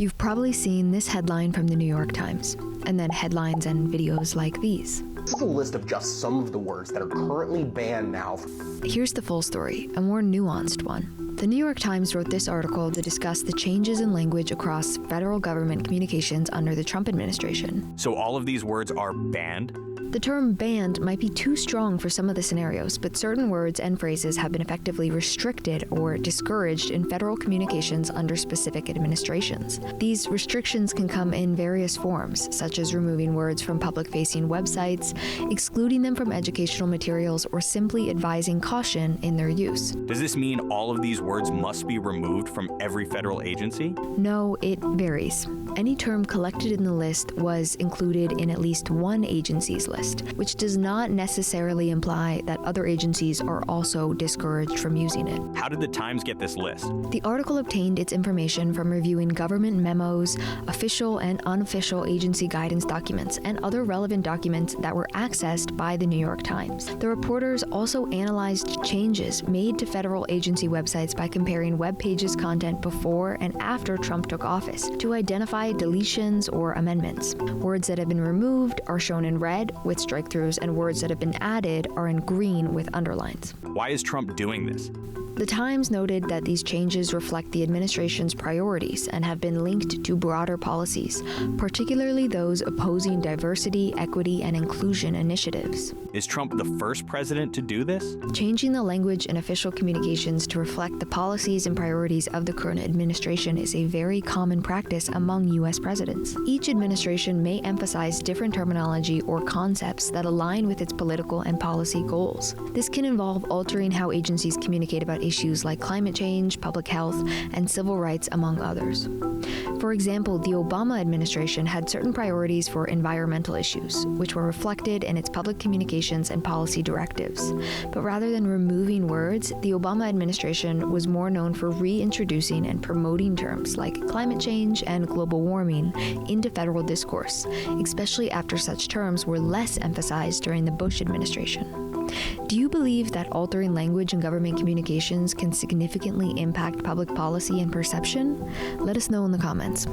You've probably seen this headline from the New York Times, and then headlines and videos like these. This is a list of just some of the words that are currently banned now. Here's the full story, a more nuanced one. The New York Times wrote this article to discuss the changes in language across federal government communications under the Trump administration. So all of these words are banned? The term banned might be too strong for some of the scenarios, but certain words and phrases have been effectively restricted or discouraged in federal communications under specific administrations. These restrictions can come in various forms, such as removing words from public-facing websites, excluding them from educational materials, or simply advising caution in their use. Does this mean all of these words must be removed from every federal agency? No, it varies. Any term collected in the list was included in at least one agency's list, which does not necessarily imply that other agencies are also discouraged from using it. How did the Times get this list? The article obtained its information from reviewing government memos, official and unofficial agency guidance documents, and other relevant documents that were accessed by the New York Times. The reporters also analyzed changes made to federal agency websites by comparing web pages' content before and after Trump took office to identify deletions or amendments. Words that have been removed are shown in red with strike-throughs, and words that have been added are in green with underlines. Why is Trump doing this? The Times noted that these changes reflect the administration's priorities and have been linked to broader policies, particularly those opposing diversity, equity, and inclusion initiatives. Is Trump the first president to do this? Changing the language in official communications to reflect the policies and priorities of the current administration is a very common practice among U.S. presidents. Each administration may emphasize different terminology or concepts that align with its political and policy goals. This can involve altering how agencies communicate about issues like climate change, public health, and civil rights, among others. For example, the Obama administration had certain priorities for environmental issues, which were reflected in its public communications and policy directives. But rather than removing words, the Obama administration was more known for reintroducing and promoting terms like climate change and global warming into federal discourse, especially after such terms were less emphasized during the Bush administration. Do you believe that altering language in government communications can significantly impact public policy and perception? Let us know in the comments.